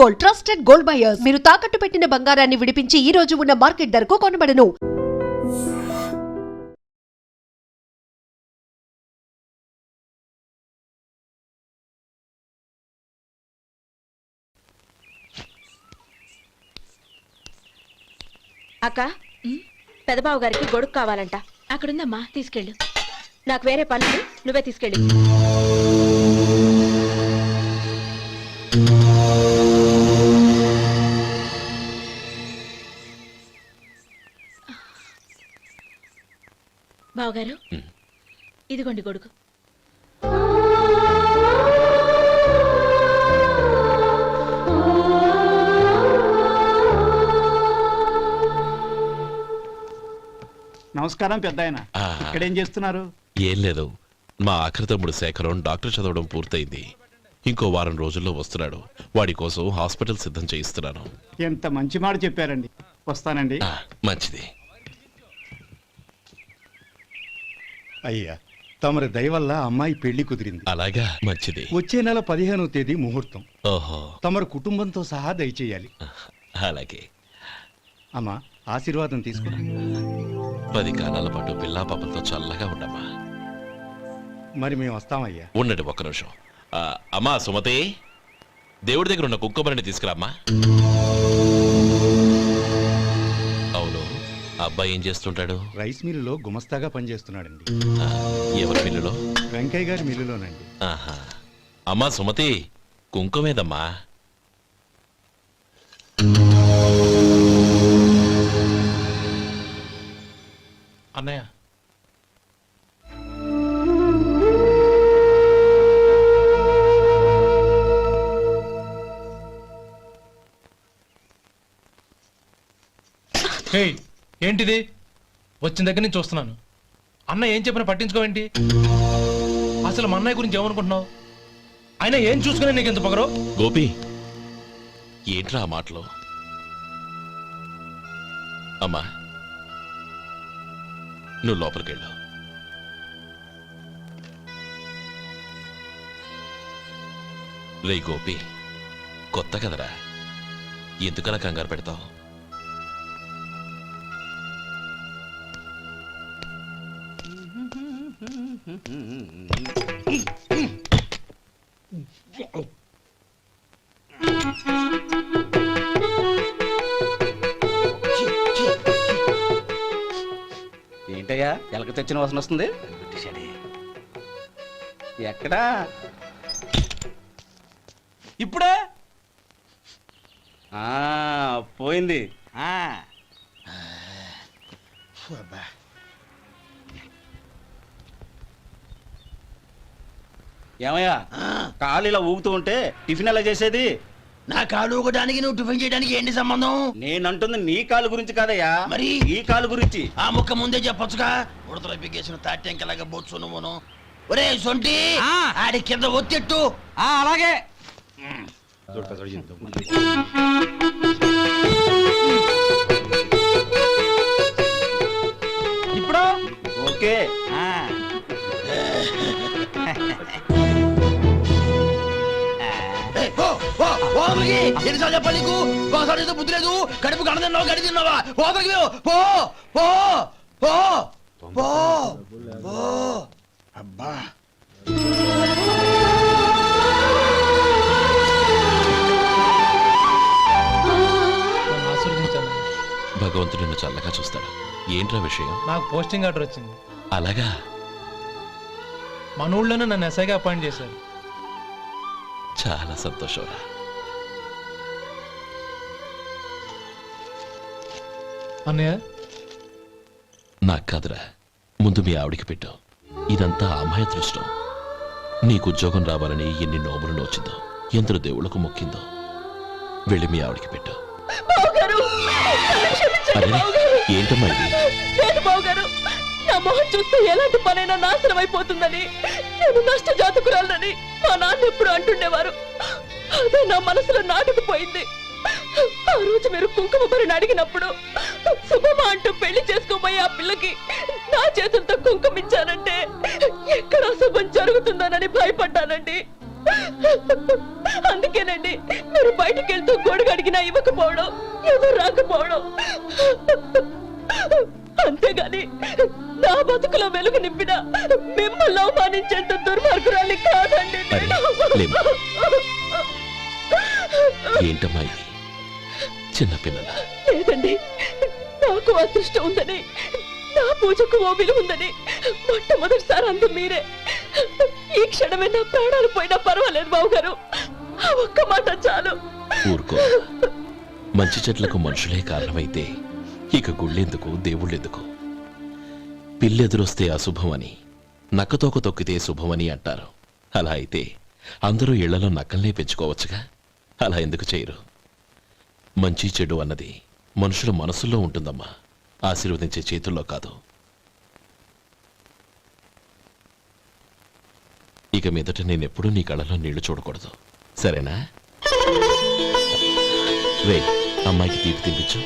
Gold, trusted gold buyers. మీరు తాకట్టు పెట్టిన బంగారాన్ని విడిపించి ఈ రోజు ఉన్న మార్కెట్ ధరకు కొనబడను. అక్క, పెదబాబు గారికి గొడుగు కావాలంట. అక్కడుందమ్మా, తీసుకెళ్ళు. నాకు వేరే పనులు, నువ్వే తీసుకెళ్ళి. బావగారు, ఇదిగోండి గొడుగు. నమస్కారం పెద్దాయన. ఇక్కడేం చేస్తున్నారు? ఏం లేదు, మా ఆఖరి తమ్ముడు శేఖరం డాక్టర్ చదవడం పూర్తయింది. ఇంకో వారం రోజుల్లో వస్తున్నాడు. వాడి కోసం హాస్పిటల్ సిద్ధం చేయిస్తున్నాను. ఎంత మంచి మాట చెప్పారండి. వస్తానండి. మంచిది. అయ్యా, తమరి దయ వల్ల అమ్మాయి పెళ్లి కుదిరింది. అలాగా, మంచిది. వచ్చే నెల 15వ తేదీ ముహూర్తం. ఓహో, తమరు కుటుంబంతో సహా దయచేయాలి. అలాగే. అమ్మా, ఆశీర్వాదం తీసుకున్నా. 10 కాలాల పాటు పిల్లా పాపలతో చల్లగా ఉండమ్మా. మరి మేము వస్తామయ్యా. ఉండండి ఒక్క నిమిషం. అమ్మా సుమతి, దేవుడి దగ్గర ఉన్న కుక్కమరిని తీసుకురామ్మా. అవును, అబ్బాయి ఏం చేస్తుంటాడు? రైస్ మిల్లులో గుమస్తాగా పనిచేస్తున్నాడండి. ఎవరి మిల్లులో? వెంకయ్య గారి మిల్లులోనండి. ఆహా. అమ్మా సుమతి, కుంకుమేదమ్మా? అన్నయ్య, ఏంటిది? వచ్చిన దగ్గర నుంచి చూస్తున్నాను. అన్న ఏం చెప్పినా పట్టించుకోవేంటి? అసలు మా అన్నయ్య గురించి ఏమనుకుంటున్నావు? ఆయన ఏం చూసుకునే నీకు ఎంత పొగరు? గోపి, ఏంట్రా ఆ మాటలు? అమ్మా, నువ్వు లోపలికెళ్ళు. రే గోపి, కొత్త కదరా, ఎందుకలా కంగారు పెడతావు? ఏంటయ్యా, ఎలక తెచ్చిన వాసన వస్తుంది? ఎక్కడా? ఇప్పుడే పోయింది. ఏమయ్యా, కాలు ఇలా ఊగుతూ ఉంటే టిఫిన్ ఎలా చేసేది? నా కాలు ఊగడానికి నువ్వు టిఫిన్ చేయడానికి ఏంటి సంబంధం? నేనంటుంది నీ కాలు గురించి కాదయ్యా, మరి ఈ కాలు గురించి. ఆ ముక్క ముందే చెప్పొచ్చుగా. ఉడతలో బిగ్గేసిన తాటెంకలాగా బొచ్చు నువ్వును. ఒరే సొంటి, ఆడి కింద ఒత్తెట్టు. అలాగే. ఇప్పుడు ఓకే. ఎన్నిసార్లు చెప్పాలి నీకు? ఒకసారి బుద్ధి లేదు. కడుపు గడ తిన్నావు, గడి తిన్నావా? పోతకి పో పో పో పో పో. అబ్బా, భగవంతుడు నిన్ను చల్లగా చూస్తాడు. ఏంట్రా విషయం? నాకు పోస్టింగ్ ఆర్డర్ వచ్చింది. అలాగా? మన ఊళ్ళోనే నన్ను ఎస్ఐగా అపాయింట్ చేశారు. చాలా సంతోషంరా. అన్నయ్య, నాకు కాదురా, ముందు మీ ఆవిడికి పెట్టు. ఇదంతా అమ్మాయి అదృష్టం. నీకు ఉద్యోగం రావాలని ఎన్ని నోములు నోచిందో, ఎందరు దేవుళ్లకు మొక్కిందో. వెళ్ళి మీ ఆవిడికి పెట్టు. ఏంటమ్మా ఇది? బావగారు, నా మొహం చూస్తే ఎలాంటి పనైనా నాశనం అయిపోతుందని, నేను నష్ట జాతకురాలని మా నాన్న ఎప్పుడు అంటుండేవారు. అదే నా మనసులో నాటుకుపోయింది. ఆ రోజు మీరు కుంకుమ భరిని అడిగినప్పుడు శుభమా అంటూ పెళ్లి చేసుకోబోయే ఆ పిల్లకి నా చేతులతో కుంకుమ ఇచ్చానంటే ఎక్కడ శుభం జరుగుతుందోనని భయపడ్డానండి. అందుకేనండి మీరు బయటికి వెళ్తూ ఇవ్వకపోవడం ఎవరు రాకపోవడం అంతేగాని నా బతుకులో వెలుగు నింపిన మిమ్మల్ని అవమానించేంత దుర్మార్గురాలి కాదండి అరే, లేమ్మా. ఏంటమ్మా ఇది చిన్నపిల్లల లేదండి, నాకు అదృష్టం ఉందని, నా పూజకు ఓ విలువ ఉందని మొట్టమొదటిసారి అందు మీరే. ఈ క్షణమే నా ప్రాణాలు పోయినా పర్వాలేదు బావగారు, ఆ ఒక్క మాట చాలు. ఊరుకో. మంచి చెట్లకు మనుషులే కారణమైతే ఇక గుళ్ళెందుకు దేవుళ్ళెందుకు? పిల్లెదురొస్తే అశుభమని, నక్కతోక తొక్కితే శుభమని అంటారు. అలా అయితే అందరూ ఇళ్లలో నక్కల్నే పెంచుకోవచ్చుగా. అలా ఎందుకు చేయరు? మంచి చెడు అన్నది మనుషుల మనసుల్లో ఉంటుందమ్మా, ఆశీర్వదించే చేతుల్లో కాదు. ఇక మీదట నేనెప్పుడూ నీ కళ్ళలో నీళ్లు చూడకూడదు, సరేనా? రే, అమ్మాయికి తీపి తినిపించు.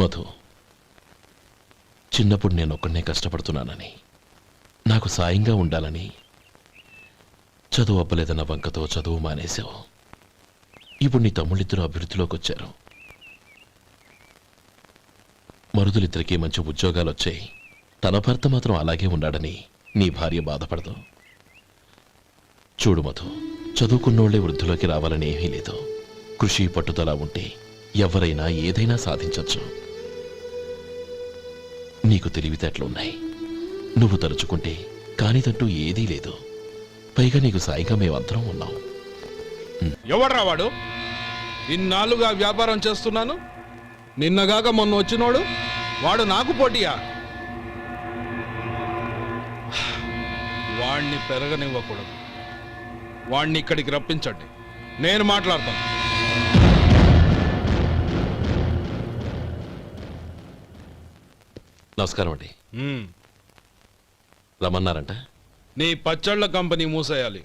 మధు, చిన్నప్పుడు నేను ఒక్కనే కష్టపడుతున్నానని, నాకు సాయంగా ఉండాలని చదువు అవ్వలేదన్న వంకతో చదువు మానేశావు. ఇప్పుడు నీ తమ్ముళ్ళిద్దరూ అభివృద్ధిలోకి వచ్చారు. మరుదులిద్దరికీ మంచి ఉద్యోగాలు వచ్చాయి. తన భర్త మాత్రం అలాగే ఉన్నాడని నీ భార్య బాధపడదు. చూడు మధు, చదువుకున్నోళ్లే వృద్ధిలోకి రావాలని ఏమీ లేదు. కృషి పట్టుదల ఉంటే ఎవరైనా ఏదైనా సాధించొచ్చు. నీకు తెలివితేటలున్నాయి. నువ్వు తలుచుకుంటే కానిదంటూ ఏదీ లేదు. పైగా నీకు సాయిగా మేమందరం ఉన్నాం. ఎవడ్రా వాడు? ఇన్నాళ్ళుగా వ్యాపారం చేస్తున్నాను, నిన్నగాక మొన్న వచ్చినోడు వాడు నాకు పోటీయా? వాణ్ణి పెరగనివ్వకూడదు. వాణ్ణి ఇక్కడికి రప్పించండి, నేను మాట్లాడతాను. నమస్కారం అండి. రమ్మన్నారంట? నీ పచ్చళ్ళ కంపెనీ మూసేయాలి.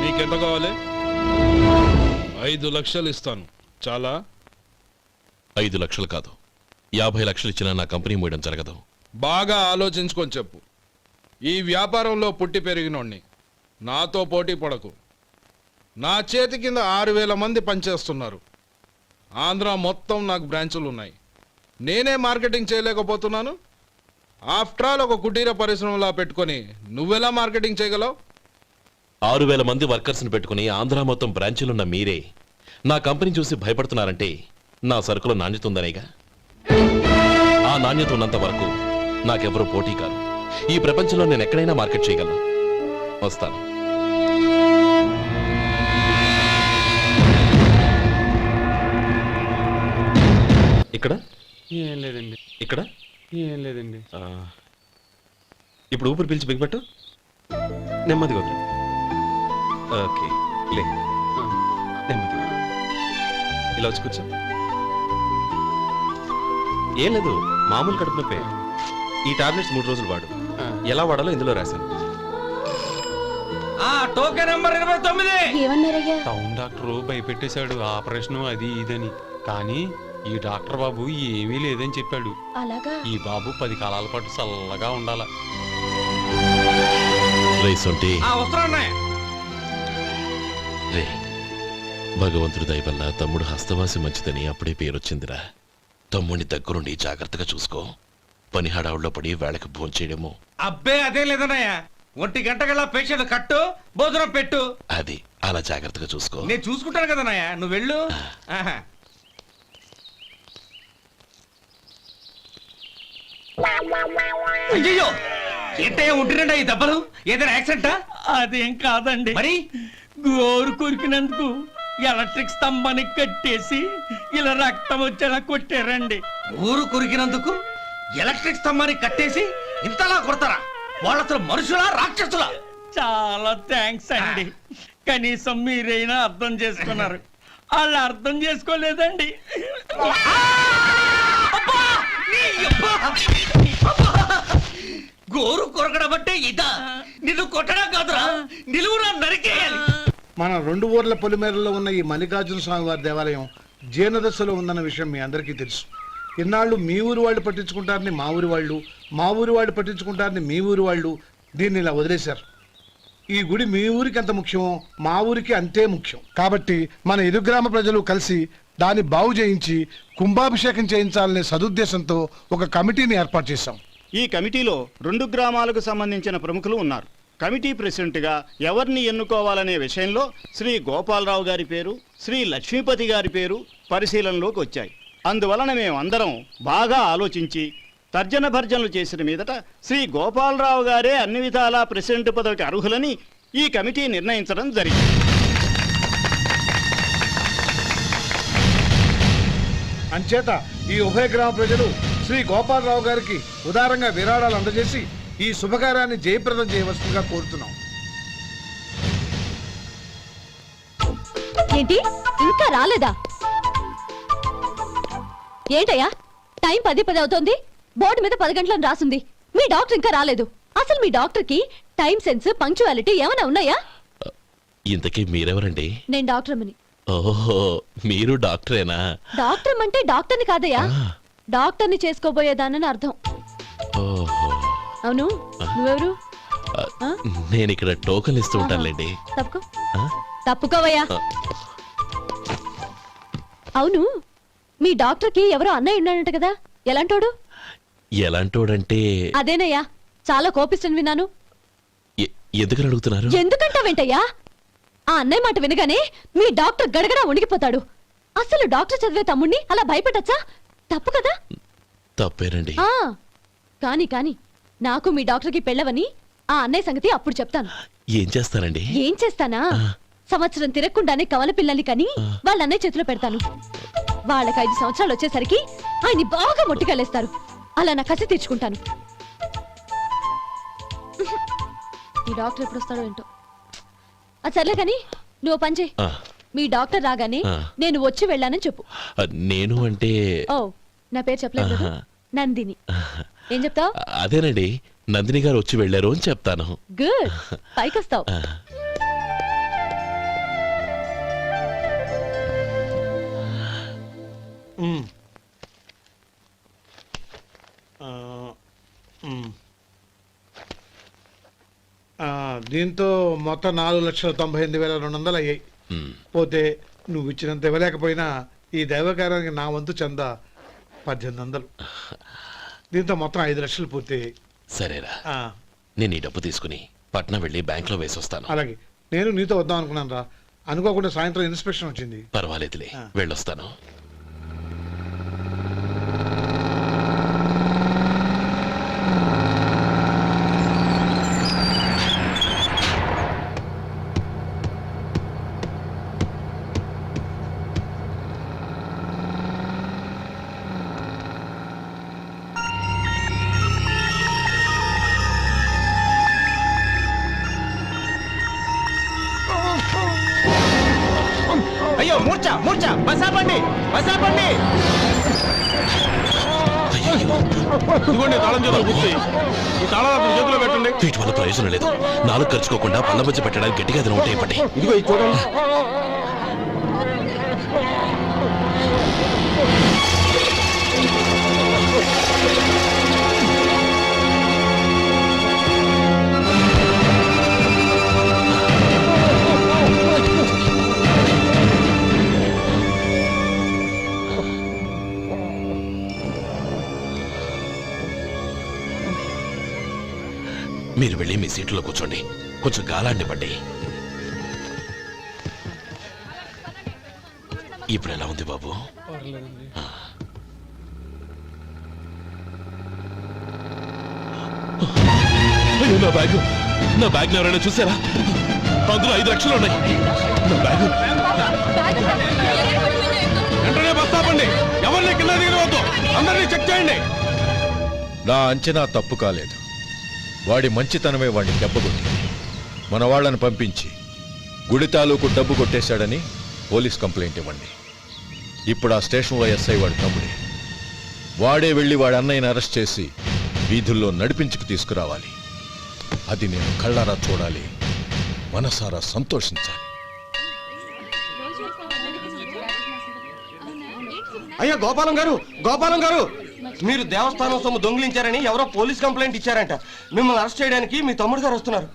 నీకెంత కావాలి? 5 లక్షలు ఇస్తాను, చాలా? 5 లక్షలు కాదు, 50 లక్షలు ఇచ్చినా నా కంపెనీ మూయడం జరగదు. బాగా ఆలోచించుకొని చెప్పు. ఈ వ్యాపారంలో పుట్టి పెరిగినోడ్ని, నాతో పోటీ పడకు. నా చేతి కింద 6,000 మంది పనిచేస్తున్నారు. ఆంధ్ర మొత్తం నాకు బ్రాంచులు ఉన్నాయి. నేనే మార్కెటింగ్ చేయలేకపోతున్నాను. ఆఫ్టర్ ఆల్ ఒక కుటీర పరిశ్రమలా పెట్టుకొని నువ్వెలా మార్కెటింగ్ చేయగలవు? 6,000 మంది వర్కర్స్ని పెట్టుకుని ఆంధ్ర మొత్తం బ్రాంచీలున్న మీరే నా కంపెనీ చూసి భయపడుతున్నారంటే నా సరుకులో నాణ్యత ఉందనేగా. ఆ నాణ్యత ఉన్నంత వరకు నాకెవరూ పోటీ కాదు. ఈ ప్రపంచంలో నేను ఎక్కడైనా మార్కెట్ చేయగలను. వస్తాను. ఇక్కడ ఏం లేదండి. ఇక్కడ ఏం లేదండి. ఇప్పుడు ఊపిరి పీల్చి బిగ్బట్టు, నెమ్మదిగా వదిలి. ఓకే, లే, నెమ్మదిగా ఇలా వచ్చి కూర్చో. ఏం లేదు, మామూలు కడుపు నొప్పే. ఈ టాబ్లెట్స్ 3 రోజులు వాడు. ఎలా వాడాలో ఇందులో రాశాను. Token number 29. టౌన్ డాక్టర్ భయపెట్టేశాడు, ఆపరేషన్ అది ఇదని. కానీ ఈ డాక్టర్ బాబు ఏమీ లేదని చెప్పాడు. అలాగా? ఈ బాబు 10 కాలాల పాటు చల్లగా ఉండాల. రే, భగవంతుడి దయ వల్ల తమ్ముడు హస్తవాసి మంచిదని అప్పుడే పేరొచ్చిందిరా. తమ్ముడిని దగ్గరుండి జాగ్రత్తగా చూసుకో. పని హడావుల్లో పడి వేళకు భోంచేయడము. అబ్బే అదేం లేదన్నయ్య. 1 గంట గల్లా పేషెంట్ కట్టు, భోజనం పెట్టు. అది అలా జాగ్రత్తగా చూసుకో. నేను చూసుకుంటాను కదన్నయ్య, నువ్వు వెళ్ళు. అయ్యో, ఏంటయ్యా ఉంటున్నాడా ఈ దెబ్బలు? ఏదైనా యాక్సిడెంటా? అదేం కాదండి, మరి గోరు కొరికినందుకు ఎలక్ట్రిక్ స్తంభానికి కట్టేసి ఇలా రక్తం వచ్చేలా కొట్టారండి. ఊరు కొరికినందుకు ఎలక్ట్రిక్ స్తంభాన్ని కట్టేసి ఇంతలా కొడతారా? వాళ్ళు అసలు మనుషులా రాక్షసులా? చాలా థ్యాంక్స్ అండి, కనీసం మీరైనా అర్థం చేసుకున్నారు. వాళ్ళు అర్థం చేసుకోలేదండి. గోరు కొరకడం అంటే ఇదా? నిన్ను కొట్టడం కాదురా, నిలువురా నరికేయాలి. మన 2 ఊర్ల పొలిమేరలో ఉన్న ఈ మల్లికార్జున స్వామి వారి దేవాలయం జీర్ణదశలో ఉందన్న విషయం మీ అందరికీ తెలుసు. ఇన్నాళ్ళు మీ ఊరు వాళ్ళు పట్టించుకుంటారని మా ఊరి వాళ్ళు, మా ఊరి వాళ్ళు పట్టించుకుంటారని మీ ఊరి వాళ్ళు దీన్ని ఇలా వదిలేశారు. ఈ గుడి మీ ఊరికి ఎంత ముఖ్యమో మా ఊరికి అంతే ముఖ్యం. కాబట్టి మన ఇరు గ్రామ ప్రజలు కలిసి దాన్ని బాగు చేయించి కుంభాభిషేకం చేయించాలనే సదుద్దేశంతో ఒక కమిటీని ఏర్పాటు చేశాం. ఈ కమిటీలో 2 గ్రామాలకు సంబంధించిన ప్రముఖులు ఉన్నారు. కమిటీ ప్రెసిడెంట్గా ఎవరిని ఎన్నుకోవాలనే విషయంలో శ్రీ గోపాలరావు గారి పేరు, శ్రీ లక్ష్మీపతి గారి పేరు పరిశీలనలోకి వచ్చాయి. అందువలన మేమందరం బాగా ఆలోచించి తర్జన భర్జనలు చేసిన మీదట శ్రీ గోపాలరావు గారే అన్ని విధాలా ప్రెసిడెంట్ పదవికి అర్హులని ఈ కమిటీ నిర్ణయించడం జరిగింది. అంచేత ఈ ఉభయ గ్రామ ప్రజలు శ్రీ గోపాలరావు గారికి ఉదారంగా విరాళాలు అందజేసి ఈ శుభకార్యాన్ని జయప్రదం చేయవలసిందిగా కోరుతున్నాం. ఏంటి ఇంకా రాలేదా? ఏంటయ్యా టైం 10 అవుతోంది, బోర్డు మీద 10 గంటలను రాసింది. మీ డాక్టర్ ఇంకా రాలేదు. అసలు మీ డాక్టర్ కి టైం సెన్స్, పంక్చువాలిటీ ఏమైనా ఉన్నాయా? ఇంతకీ మీరెవరండి? నేను డాక్టర్ అమ్మని. ఓహో, మీరు డాక్టరేనా? డాక్టర్ అంటే డాక్టర్ని కాదయ్యా, డాక్టర్ని చేసుకోబోయేదానని అర్థం. ఓహో, అవును, నువ్వెవరు? నేను ఇక్కడ టోకన్ ఇస్తూ ఉంటానులేండి. తప్పుకో, తప్పుకోవయ్యా. అవును, మీ డాక్టర్ కి ఎవరో అన్నయ్య ఉన్నాడంట కదా, ఎలాంటోడు? ఎలాంటోడంటే అదేనయ్యా, చాలా కోపిస్తని విన్నాను. ఎందుకని అడుగుతున్నారు? ఎందుకంటావేంటయ్యా? ఆ అన్నయ్య మాట వినగానే మీ డాక్టర్ గడగడా ఉణిగిపోతాడు. అసలు డాక్టర్ చదివే తమ్ముణ్ణి అలా భయపెట్టచ్చా? తప్పు కదా? తప్పేనండి. కాని కాని నాకు మీ డాక్టర్కి పెళ్ళవని ఆ అన్నయ్య సంగతి అప్పుడు చెప్తాను. ఏం చేస్తానండి? ఏం చేస్తానా? సంవత్సరం తిరగకుండానే కవల పిల్లల్ని కని వాళ్ళ అన్నయ్య చేతిలో పెడతాను. వాళ్ళకి 5 సంవత్సరాలు వచ్చేసరికి ఆయన్ని బాగా మొట్టికెళ్ళేస్తారు. అలా నా కసి తీర్చుకుంటాను. ఈ డాక్టర్ ఎప్పుడు వస్తాడో ఏంటో. అది సర్లే కానీ నువ్వు పని చేయి. మీ డాక్టర్ రాగానే నేను వచ్చి వెళ్ళానని చెప్పు. నేను అంటే ఓ, నా పేరు చెప్పలేదు కదా, నందిని. ఏం చెప్తావు? అదేనండి, నందిని గారు వచ్చి వెళ్ళారు అని చెప్తాను. గుడ్, పైకొస్తావు. దీంతో మొత్తం 4,98,200 అయ్యాయి. పోతే నువ్వు ఇచ్చినంత ఇవ్వలేకపోయినా ఈ దైవకార్యానికి నా వంతు చందా 1800. దీంతో మొత్తం 5 లక్షలు పూర్తయ్యాయి. సరేరా, నేను ఈ డబ్బు తీసుకుని పట్నం వెళ్ళి బ్యాంక్ లో వేసి వస్తాను. అలాగే, నేను నీతో వద్దాం అనుకున్నాను రా, అనుకోకుండా సాయంత్రం ఇన్స్పెక్షన్ వచ్చింది. పర్వాలేదులే, వెళ్ళొస్తాను. అయ్యో, మూర్ఛ మూర్ఛ, బసాపండి బసాపండి. ఇదిగోండి తాళం చేతులు గుర్తి. ఈ తాళాలు చేతిలో పెట్టండి. వీటి వల్ల ప్రయోజనం లేదు. 4 ఖర్చుకోకుండా పళ్ళ మధ్య పెట్టడానికి గట్టిగా ఏదైనా ఉంటే ఇవ్వండి. ఇదిగో ఇది చూడండి. మీరు వెళ్ళి మీ సీట్లో కూర్చోండి, కొంచెం గాలాన్ని పడ్డి. ఇప్పుడు ఎలా ఉంది బాబు? అయ్యో, నా బ్యాగ్ ఎవరైనా చూసారా? అందులో 5 లక్షలు ఉన్నాయి. నా బ్యాగ్ వెంటనే బస్ ఆపండి. ఎవరిని కింద దిగవద్దు, అందరినీ చెక్ చేయండి. నా అంచనా తప్పు కాలేదు. వాడి మంచితనమే వాడిని దెబ్బకొట్టి మన వాళ్ళని పంపించి గుడి తాలూకు డబ్బు కొట్టేశాడని పోలీస్ కంప్లైంట్ ఇవ్వండి. ఇప్పుడు ఆ స్టేషన్లో ఎస్ఐ వాడి తమ్ముడే. వాడే వెళ్ళి వాడి అన్నయ్యని అరెస్ట్ చేసి వీధుల్లో నడిపించుకు తీసుకురావాలి. అది నేను కళ్ళారా చూడాలి, మనసారా సంతోషించాలి. అయ్యా గోపాలం గారు, గోపాలం గారు, మీరు దేవస్థానం సొమ్ము దొంగిలించారని ఎవరో పోలీస్ కంప్లైంట్ ఇచ్చారంట. మిమ్మల్ని అరెస్ట్ చేయడానికి మీ తమ్ముడు గారు వస్తున్నారు.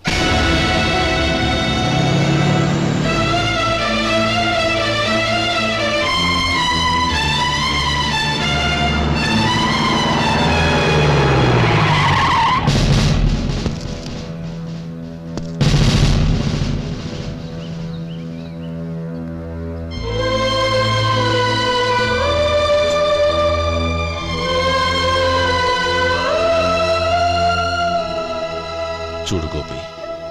చూడు గోపి,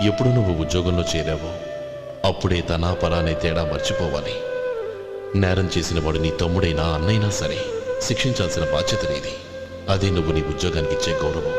ఎప్పుడు నువ్వు ఉద్యోగంలో చేరావో అప్పుడే తనా పరానే తేడా మర్చిపోవాలి. నేరం చేసిన వాడు నీ తమ్ముడైనా అన్నైనా సరే శిక్షించాల్సిన బాధ్యత నీది. అదే నువ్వు నీ ఉద్యోగానికి ఇచ్చే గౌరవం.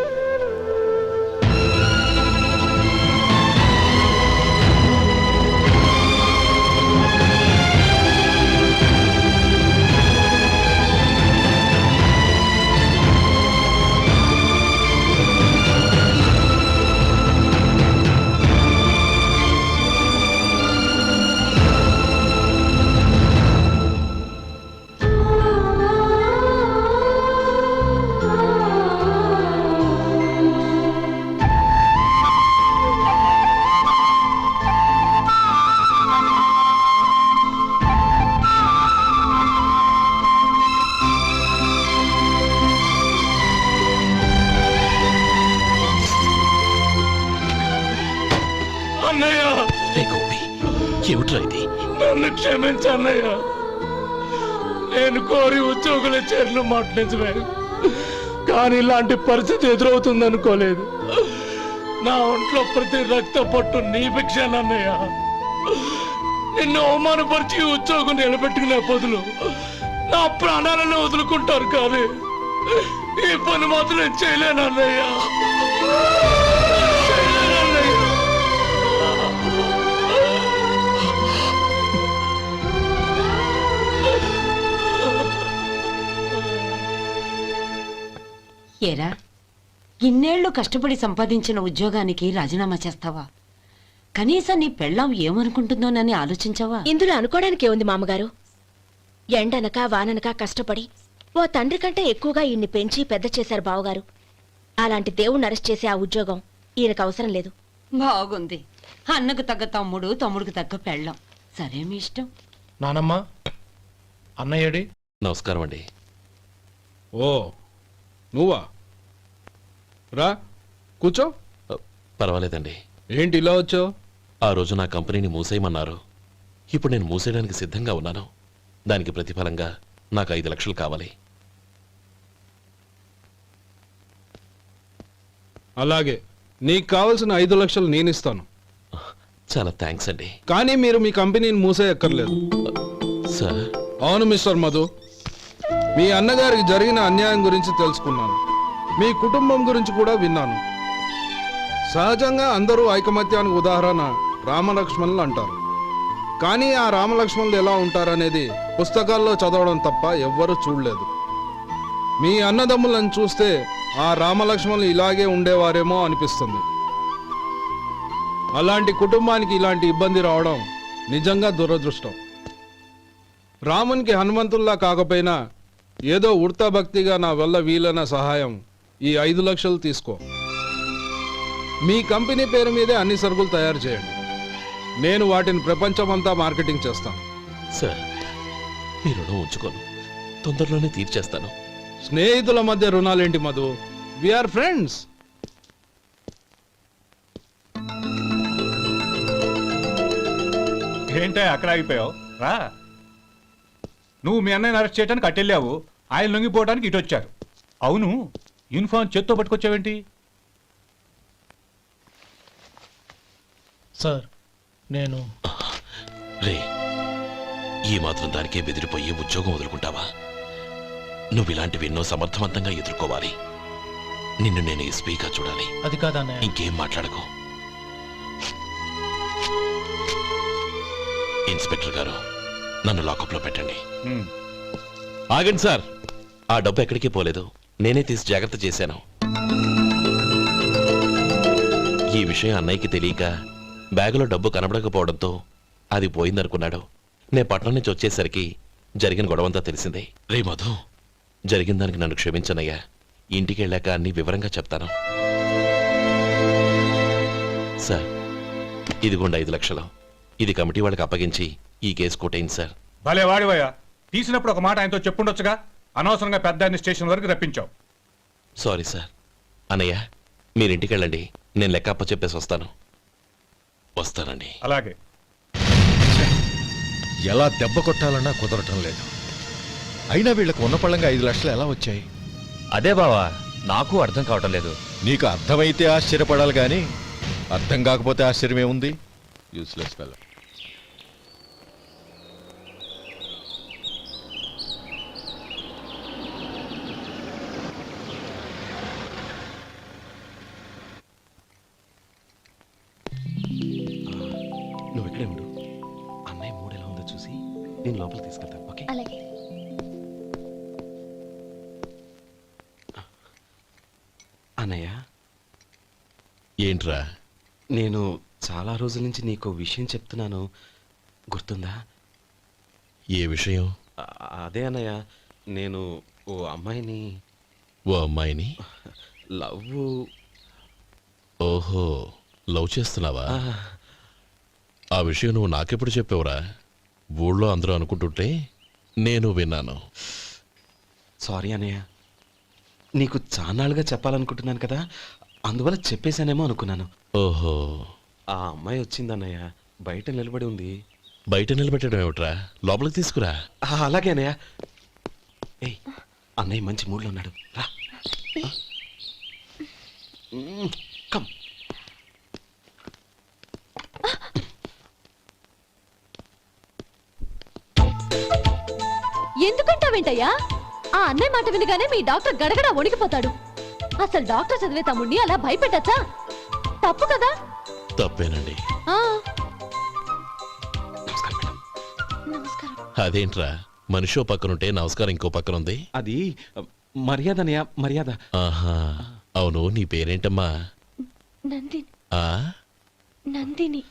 ఏమిట్రా ఇది? నన్ను క్షమించన్నయ్య. నేను కోరి ఉద్యోగుల చేరిన మాట నిజమే, కానీ ఇలాంటి పరిస్థితి ఎదురవుతుంది అనుకోలేదు. నా ఒంట్లో ప్రతి రక్త పట్టు నీ భిక్షానన్నయ్య. నిన్ను అవమానపరిచి ఉద్యోగం నిలబెట్టుకునే బదులు నా ప్రాణాలను వదులుకుంటారు, కానీ ఈ పని మాత్రం నేను చేయలేనన్నయ్య. ఏరా, ఇన్నేళ్లు కష్టపడి సంపాదించిన ఉద్యోగానికి రాజీనామా చేస్తావా? కనీసం నీ పెళ్ళాం ఏమనుకుంటుందోనని ఆలోచించావా? ఇందులో అనుకోవడానికి ఏముంది మామగారు? ఎండనక వాననక కష్టపడి ఓ తండ్రి కంటే ఎక్కువగా ఈయన్ని పెంచి పెద్ద చేశారు బావగారు. అలాంటి దేవుణ్ణి అరెస్ట్ చేసే ఆ ఉద్యోగం ఈయనకు అవసరం లేదు. బాగుంది. అన్నకు తగ్గ తమ్ముడు, తమ్ముడికి తగ్గ పెళ్ళాం. సరే, మీ ఇష్టం. నానమ్మ, అన్నయ్యడి. నమస్కారం అండి. ఓ నువ్వా? రా కూర్చో. పర్వాలేదండి. ఏంటి ఇలా వచ్చావు? ఆ రోజు నా కంపెనీని మూసేయమన్నారు. ఇప్పుడు నేను మూసేయడానికి సిద్ధంగా ఉన్నాను. దానికి ప్రతిఫలంగా నాకు 5 లక్షలు కావాలి. అలాగే, నీకు కావాల్సిన 5 లక్షలు నేను ఇస్తాను. చాలా థ్యాంక్స్ అండి. కానీ మీరు మీ కంపెనీని మూసేయక్కర్లేదు. సార్? అవును మిస్టర్ మధు, మీ అన్నగారికి జరిగిన అన్యాయం గురించి తెలుసుకున్నాను. మీ కుటుంబం గురించి కూడా విన్నాను. సహజంగా అందరూ ఐకమత్యానికి ఉదాహరణ రామలక్ష్మణులు అంటారు. కానీ ఆ రామలక్ష్మణులు ఎలా ఉంటారనేది పుస్తకాల్లో చదవడం తప్ప ఎవ్వరూ చూడలేదు. మీ అన్నదమ్ములను చూస్తే ఆ రామలక్ష్మణులు ఇలాగే ఉండేవారేమో అనిపిస్తుంది. అలాంటి కుటుంబానికి ఇలాంటి ఇబ్బంది రావడం నిజంగా దురదృష్టం. రామునికి హనుమంతుల్లా కాకపోయినా ఏదో ఉడతా భక్తిగా నా వల్ల వీలైన సహాయం ఈ 5 లక్షలు తీసుకో. మీ కంపెనీ పేరు మీదే అన్ని సరుకులు తయారు చేయండి. నేను వాటిని ప్రపంచమంతా మార్కెటింగ్ చేస్తాను. సార్, మీ రుణం ఉంచుకోను, తొందరలోనే తీర్చేస్తాను. స్నేహితుల మధ్య రుణాలేంటి మధు? We are friends. ఏంటే అక్కడ ఆగిపోయావు? రా. నువ్వు మీ అన్నయ్యని అరెస్ట్ చేయడానికి అట్టెళ్ళావు, ఆయన లొంగిపోవడానికి ఇటు వచ్చారు. అవును, యూనిఫామ్ చేత్తో పట్టుకొచ్చావేంటి? సార్, నేను రే, ఈ మాత్రం దానికే బెదిరిపోయి ఉద్యోగం వదులుకుంటావా? నువ్వు ఇలాంటివి ఎన్నో సమర్థవంతంగా ఎదుర్కోవాలి. నిన్ను నేను ఎస్పీగా చూడాలి. అది కాదన్నయ్య. ఇంకేం మాట్లాడకు. ఇన్స్పెక్టర్ గారు, నన్ను లాకప్లో పెట్టండి. ఆగండి సార్, ఆ డబ్బు ఎక్కడికి పోలేదు, నేనే తీసి జాగ్రత్త చేశాను. ఈ విషయం అన్నయ్యకి తెలియక బ్యాగులో డబ్బు కనబడకపోవడంతో అది పోయిందనుకున్నాడు. నే పట్నం నుంచి వచ్చేసరికి జరిగిన గొడవంతా తెలిసిందే. రే మధు, జరిగిన దానికి నన్ను క్షమించనయ్యా. ఇంటికి వెళ్ళాక అన్ని వివరంగా చెప్తాను. సార్, ఇదిగోండి 5 లక్షలు. ఇది కమిటీ వాళ్ళకి అప్పగించి ఈ కేసు కొట్టేయండి సార్. భలే వాడివయ్యా, తీసినప్పుడు ఒక మాట ఆయనతో చెప్పుండొచ్చుగా. అనవసరంగా పెద్ద ఆయన స్టేషన్ వరకు రప్పించావు. Sorry sir. అన్నయ్య, మీరు ఇంటికి వెళ్ళండి, నేను లెక్క అప్ప చెప్పేసి వస్తాను. వస్తానండి. అలాగే. ఎలా దెబ్బ కొట్టాలన్నా కుదరటం లేదు. అయినా వీళ్ళకు ఉన్న పళ్ళంగా 5 లక్షలు ఎలా వచ్చాయి? అదే బావా, నాకు అర్థం కావటం లేదు. నీకు అర్థమైతే ఆశ్చర్యపడాలి కానీ అర్థం కాకపోతే ఆశ్చర్యమేముంది? Useless fellow. నువ్వు ఇక్కడే ఉండు. అన్నయ్య మూడు ఎలా ఉందో చూసి నేను లోపలికి తీసుకెళ్తాను. ఓకే? అలాగే. అన్నయ్య, ఏంట్రా? నేను చాలా రోజుల నుంచి నీకు విషయం చెప్తున్నాను, గుర్తుందా? ఏ విషయం? అదే అన్నయ్య, నేను ఓ అమ్మాయిని లవ్. ఓహో, లవ్ చేస్తున్నావా? ఆ విషయం నువ్వు నాకెప్పుడు చెప్పావురా? ఊళ్ళో అందరూ అనుకుంటుంటే నేను విన్నాను. సారీ అన్నయ్య, నీకు చాన్నాళ్ళుగా చెప్పాలనుకుంటున్నాను కదా, అందువల్ల చెప్పేశానేమో అనుకున్నాను. ఓహో, ఆ అమ్మాయి వచ్చిందన్నయ్య, బయట నిలబడి ఉంది. బయట నిలబెట్టడం ఏమిట్రా? లోపలికి తీసుకురా. అలాగే అన్నయ్య. ఏయ్, అన్నయ్య మంచి మూడ్లో ఉన్నాడు, రా. కమ్. ఎందుకంటావేంటయ్యా? ఆ అన్నయ్య మాట వినగానే మీ డాక్టర్ గడగడ వణికిపోతాడు. అసలు డాక్టర్ చదివే తమ్ముడిని అలా భయపెట్టచ్చా? తప్పు కదా? తప్పేనండి. నమస్కారం. అదేంట్రా, మనిషో పక్కనుంటే నమస్కారం ఇంకో పక్కన ఉంది? అది మర్యాద అన్నయ్య, మర్యాద. ఆహా, అవును, నీ పేరేంటమ్మా? నందిని. ఆ నందిని.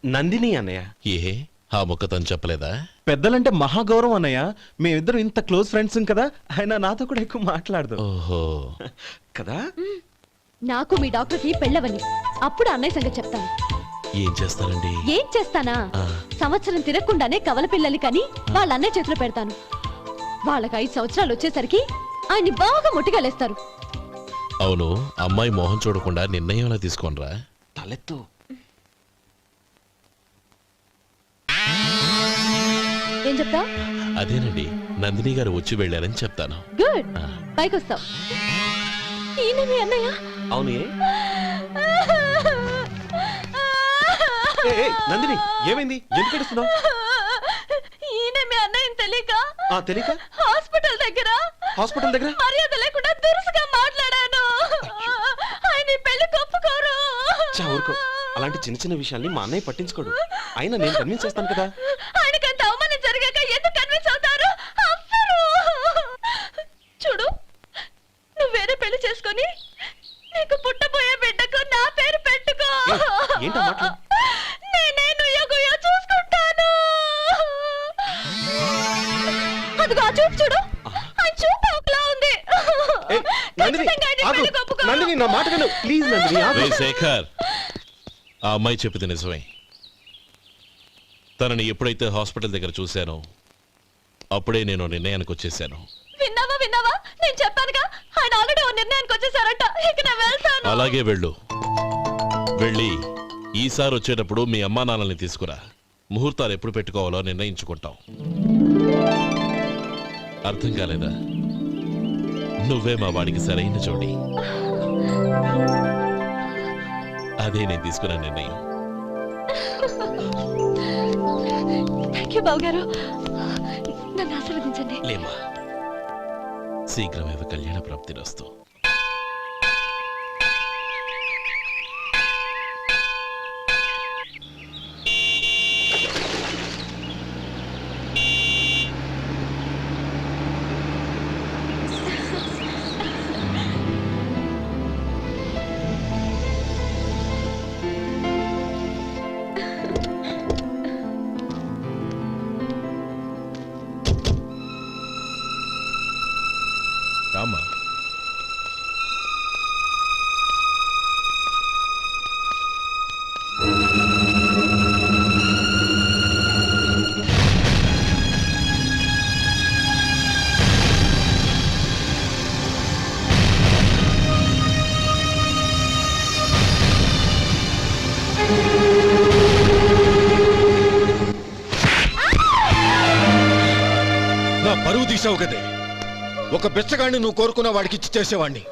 నందిని అన్నయ్య. ఏ, ఆ ముక్క తను చెప్పలేదా? పెద్దలంటే మహాగౌరవం అన్నయ్య. మేమిద్దరం ఇంత క్లోజ్ ఫ్రెండ్స్ కదా, ఆయన నాతో కూడా ఎక్కువ మాట్లాడదు. ఓహో, కదా? నాకు మీ డాక్టర్కి పెళ్ళవని, అప్పుడు అన్నయ్య సంగతి చెప్తాను. ఏం చేస్తారండి? ఏం చేస్తానా? సంవత్సరం తిరగకుండానే కవల పిల్లల్ని కని వాళ్ళ అన్నయ్య చేతిలో పెడతాను. వాళ్ళకి 5 సంవత్సరాలు వచ్చేసరికి ఆయన్ని బాగా ముట్టిగలేస్తారు. అవును, అమ్మాయి మోహం చూడకుండా నిర్ణయం ఎలా తీసుకోనరా? తలెత్తు. ఏం చెప్తా? అదేనండి, నందిని గారు వచ్చి వెళ్ళారని చెప్తాను. గుడ్, పైకి వస్తావు. ఈయన మీ అన్నయ్య? అవును. నందిని, ఏమైంది? ఎందుకు ఏడుస్తున్నావు? ఈయన మీ అన్నయ్యని తెలియక తెలియక హాస్పిటల్ దగ్గర మర్యాద లేకుండా దురుసుగా మాట్లాడాను. ఆయన ఈ పెళ్లి ఒప్పుకోరు. ఊరుకో, అలాంటి చిన్న చిన్న విషయాల్ని మా అన్నయ్య పట్టించుకోడు. అయినా నేను కన్విన్స్ చేస్తాను కదా. ఆయనకంత అవమానం జరిగాక ఎందుకు కన్విన్స్ అవుతారు? చూడు, నువ్వు వేరే పెళ్లి చేసుకొని నీకు పుట్టబోయే బిడ్డకు నా పేరు పెట్టుకో. ఏంటో మాట్లా? నేనే నుయ్యగుయ్య చూసుకుంటాను. అదిగో ఆ చూపు చూడు, ఆ చూపు ఒకలా ఉంది. నందిని, నా మాట విను ప్లీజ్. నందిని. శేఖర్, ఆ అమ్మాయి చెప్పింది నిజమే. తనని ఎప్పుడైతే హాస్పిటల్ దగ్గర చూశానో అప్పుడే నేను నిర్ణయానికి వచ్చేసాను. విన్నావా? నేను చెప్పానుగా, ఆయన ఆల్రెడీ ఓ నిర్ణయానికి వచ్చేసారట. ఇక నేను వెళ్తాను. అలాగే వెళ్ళు. వెళ్ళి ఈసారి వచ్చేటప్పుడు మీ అమ్మా నాన్నల్ని తీసుకురా. ముహూర్తాలు ఎప్పుడు పెట్టుకోవాలో నిర్ణయించుకుంటాం. అర్థం కాలేదా? నువ్వే మా వాడికి సరైన జోడి. అదే నేను తీసుకున్న నిర్ణయం. థ్యాంక్ యూ బావగారు, నన్ను ఆశీర్వదించండి. లేమ్మా, శీఘ్రమేవ కళ్యాణ ప్రాప్తిరస్తు. చేసావు కదే. ఒక బెచ్చగాడిని నువ్వు కోరుకున్న వాడికి ఇచ్చి చేసేవాడిని.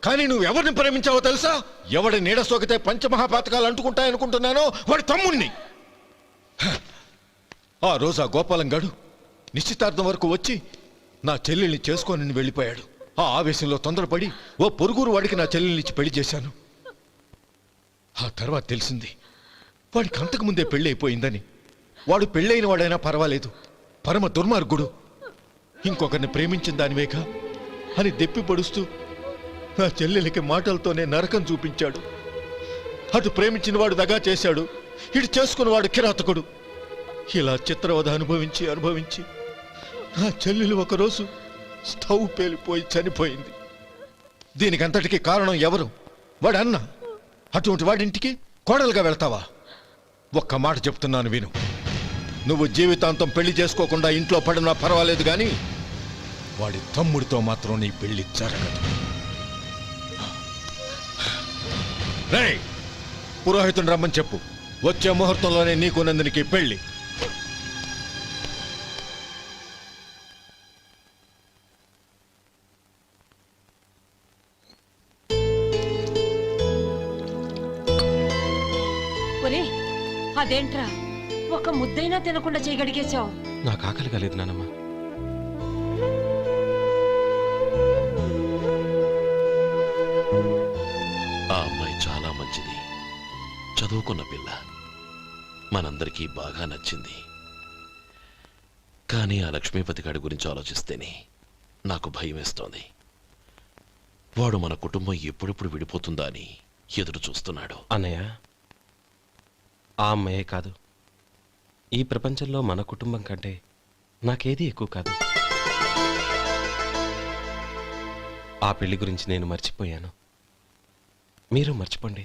కానీ నువ్వు ఎవరిని ప్రేమించావో తెలుసా? ఎవడి నీడ సోకితే పంచమహాపాతకాలు అంటుకుంటాయనుకుంటున్నానో వాడి తమ్ముణ్ణి. ఆ రోజు ఆ గోపాలం గడు నిశ్చితార్థం వరకు వచ్చి నా చెల్లెల్ని చేసుకొని వెళ్ళిపోయాడు. ఆ ఆవేశంలో తొందరపడి ఓ పొరుగురు వాడికి నా చెల్లెల్నిచ్చి పెళ్లి చేశాను. ఆ తర్వాత తెలిసింది వాడికి అంతకుముందే పెళ్లి అయిపోయిందని. వాడు పెళ్ళైన వాడైనా పర్వాలేదు, పరమ దుర్మార్గుడు. ఇంకొకరిని ప్రేమించిన దానివేగా అని దెప్పి పొడుస్తూ నా చెల్లెలికి మాటలతోనే నరకం చూపించాడు. అటు ప్రేమించిన వాడు దగా చేశాడు, ఇటు చేసుకున్నవాడు కిరాతకుడు. ఇలా చిత్రవధ అనుభవించి అనుభవించి నా చెల్లెలు ఒకరోజు స్టవ్ పేలిపోయి చనిపోయింది. దీనికంతటికి కారణం ఎవరు? వాడు అన్న. అటువంటి వాడింటికి కోడలుగా వెళ్తావా? ఒక్క మాట చెప్తున్నాను విను. నువ్వు జీవితాంతం పెళ్లి చేసుకోకుండా ఇంట్లో పడినా పర్వాలేదు, కానీ వాడి తమ్ముడితో మాత్రం నీ పెళ్లి జరగదు. రేయ్, పురోహితుని రమ్మని చెప్పు. వచ్చే ముహూర్తంలోనే నీకు నందినికి పెళ్లి. ఒరే, అదేంట్రా ఒక ముద్దైనా తినకుండా చేయగడిగేశావు? నాకు ఆకలి కాలేదు నానమ్మ. ఆ అమ్మాయి చాలా మంచిది, చదువుకున్న పిల్ల, మనందరికీ బాగా నచ్చింది. కానీ ఆ లక్ష్మీపతి గారి గురించి ఆలోచిస్తేనే నాకు భయం వేస్తోంది. వాడు మన కుటుంబం ఎప్పుడెప్పుడు విడిపోతుందా అని ఎదురు చూస్తున్నాడు. అన్నయ్య, ఆ అమ్మాయే కాదు, ఈ ప్రపంచంలో మన కుటుంబం కంటే నాకేది ఎక్కువ కాదు. ఆ పెళ్లి గురించి నేను మర్చిపోయాను, మీరు మర్చిపోండి.